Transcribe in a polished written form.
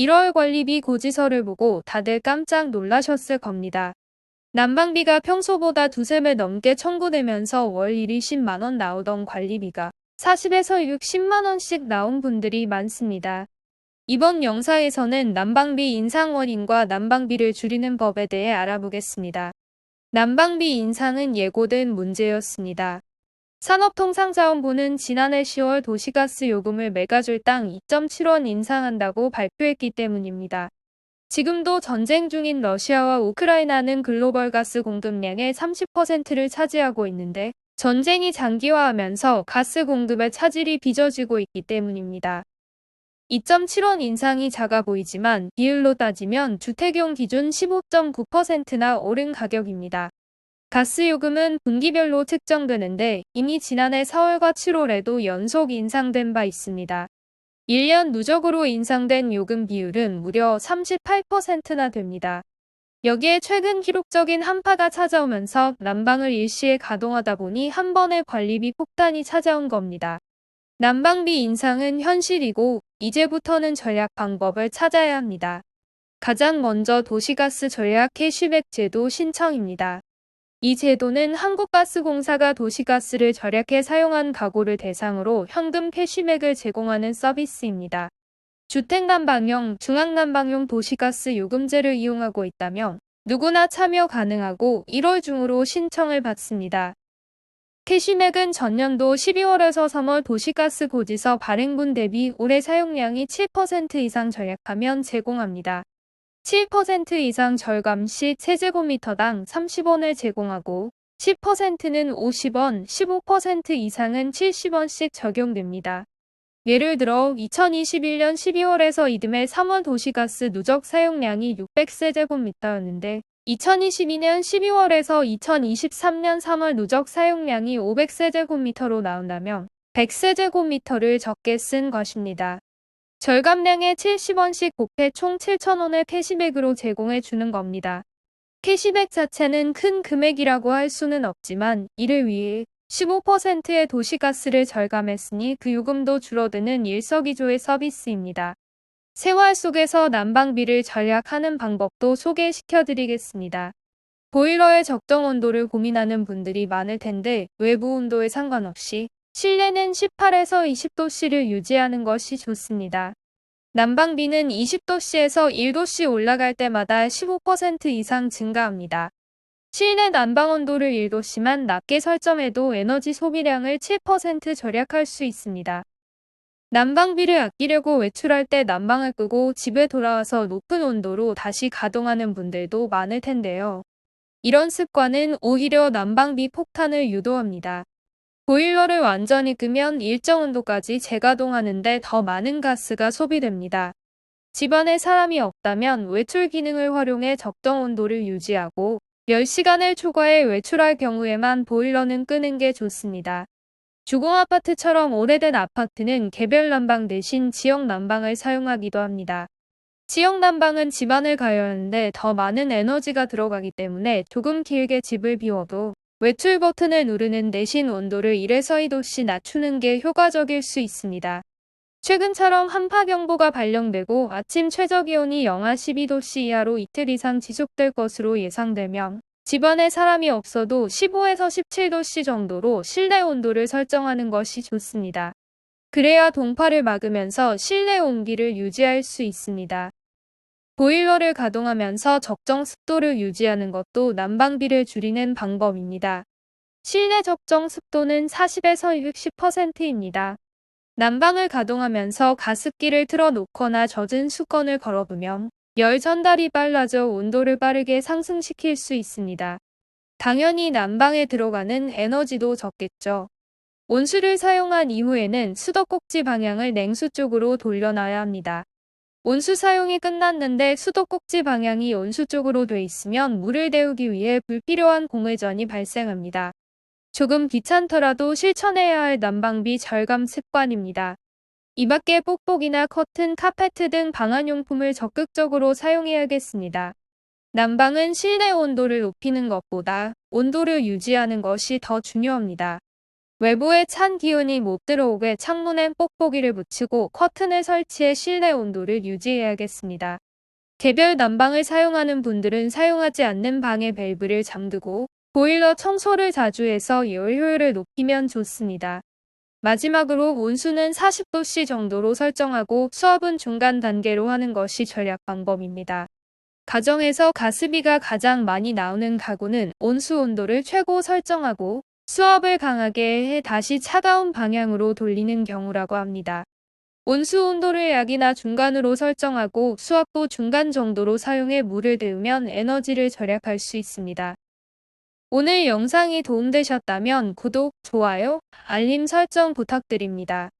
1월 관리비 고지서를 보고 다들 깜짝 놀라셨을 겁니다. 난방비가 평소보다 두세 배 넘게 청구되면서 월 1이 10만원 나오던 관리비가 40에서 60만원씩 나온 분들이 많습니다. 이번 영상에서는 난방비 인상 원인과 난방비를 줄이는 법에 대해 알아보겠습니다. 난방비 인상은 예고된 문제였습니다. 산업통상자원부는 지난해 10월 도시가스 요금을 메가줄당 2.7원 인상한다고 발표했기 때문입니다. 지금도 전쟁 중인 러시아와 우크라이나는 글로벌 가스 공급량의 30%를 차지하고 있는데 전쟁이 장기화하면서 가스 공급의 차질이 빚어지고 있기 때문입니다. 2.7원 인상이 작아 보이지만 비율로 따지면 주택용 기준 15.9%나 오른 가격입니다. 가스 요금은 분기별로 측정되는데 이미 지난해 4월과 7월에도 연속 인상된 바 있습니다. 1년 누적으로 인상된 요금 비율은 무려 38%나 됩니다. 여기에 최근 기록적인 한파가 찾아오면서 난방을 일시에 가동하다 보니 한 번의 관리비 폭탄이 찾아온 겁니다. 난방비 인상은 현실이고 이제부터는 전략 방법을 찾아야 합니다. 가장 먼저 도시가스 전략 캐시백 제도 신청입니다. 이 제도는 한국가스공사가 도시가스를 절약해 사용한 가구를 대상으로 현금 캐시백을 제공하는 서비스입니다. 주택난방용, 중앙난방용 도시가스 요금제를 이용하고 있다면 누구나 참여 가능하고 1월 중으로 신청을 받습니다. 캐시맥은 전년도 12월에서 3월 도시가스 고지서 발행분 대비 올해 사용량이 7% 이상 절약하면 제공합니다. 7% 이상 절감 시 세제곱미터당 30원을 제공하고 10%는 50원, 15% 이상은 70원씩 적용됩니다. 예를 들어 2021년 12월에서 이듬해 3월 도시가스 누적 사용량이 600세제곱미터였는데 2022년 12월에서 2023년 3월 누적 사용량이 500세제곱미터로 나온다면 100세제곱미터를 적게 쓴 것입니다. 절감량에 70원씩 곱해 총 7,000원을 캐시백으로 제공해 주는 겁니다. 캐시백 자체는 큰 금액이라고 할 수는 없지만 이를 위해 15%의 도시가스를 절감했으니 그 요금도 줄어드는 일석이조의 서비스입니다. 생활 속에서 난방비를 절약하는 방법도 소개시켜드리겠습니다. 보일러의 적정 온도를 고민하는 분들이 많을 텐데 외부 온도에 상관없이 실내는 18에서 20도씨를 유지하는 것이 좋습니다. 난방비는 20도씨에서 1도씨 올라갈 때마다 15% 이상 증가합니다. 실내 난방 온도를 1도씨만 낮게 설정해도 에너지 소비량을 7% 절약할 수 있습니다. 난방비를 아끼려고 외출할 때 난방을 끄고 집에 돌아와서 높은 온도로 다시 가동하는 분들도 많을 텐데요. 이런 습관은 오히려 난방비 폭탄을 유도합니다. 보일러를 완전히 끄면 일정 온도까지 재가동하는데 더 많은 가스가 소비됩니다. 집안에 사람이 없다면 외출 기능을 활용해 적정 온도를 유지하고 10시간을 초과해 외출할 경우에만 보일러는 끄는 게 좋습니다. 주공아파트처럼 오래된 아파트는 개별 난방 대신 지역 난방을 사용하기도 합니다. 지역 난방은 집안을 가열하는데 더 많은 에너지가 들어가기 때문에 조금 길게 집을 비워도 외출 버튼을 누르는 대신 온도를 1에서 2도씨 낮추는 게 효과적일 수 있습니다. 최근처럼 한파경보가 발령되고 아침 최저기온이 영하 12도씨 이하로 이틀 이상 지속될 것으로 예상되면 집안에 사람이 없어도 15에서 17도씨 정도로 실내 온도를 설정하는 것이 좋습니다. 그래야 동파를 막으면서 실내 온기를 유지할 수 있습니다. 보일러를 가동하면서 적정 습도를 유지하는 것도 난방비를 줄이는 방법입니다. 실내 적정 습도는 40에서 60%입니다. 난방을 가동하면서 가습기를 틀어놓거나 젖은 수건을 걸어두면 열 전달이 빨라져 온도를 빠르게 상승시킬 수 있습니다. 당연히 난방에 들어가는 에너지도 적겠죠. 온수를 사용한 이후에는 수도꼭지 방향을 냉수 쪽으로 돌려놔야 합니다. 온수 사용이 끝났는데 수도꼭지 방향이 온수 쪽으로 돼 있으면 물을 데우기 위해 불필요한 공회전이 발생합니다. 조금 귀찮더라도 실천해야 할 난방비 절감 습관입니다. 이 밖에 뽁뽁이나 커튼, 카페트 등 방한용품을 적극적으로 사용해야겠습니다. 난방은 실내 온도를 높이는 것보다 온도를 유지하는 것이 더 중요합니다. 외부에 찬 기운이 못 들어오게 창문엔 뽁뽁이를 붙이고 커튼을 설치해 실내 온도를 유지해야겠습니다. 개별 난방을 사용하는 분들은 사용하지 않는 방의 밸브를 잠그고 보일러 청소를 자주 해서 열 효율을 높이면 좋습니다. 마지막으로 온수는 40도씨 정도로 설정하고 수압은 중간 단계로 하는 것이 전략 방법입니다. 가정에서 가스비가 가장 많이 나오는 가구는 온수 온도를 최고 설정하고 수압을 강하게 해 다시 차가운 방향으로 돌리는 경우라고 합니다. 온수 온도를 약이나 중간으로 설정하고 수압도 중간 정도로 사용해 물을 데우면 에너지를 절약할 수 있습니다. 오늘 영상이 도움되셨다면 구독, 좋아요, 알림 설정 부탁드립니다.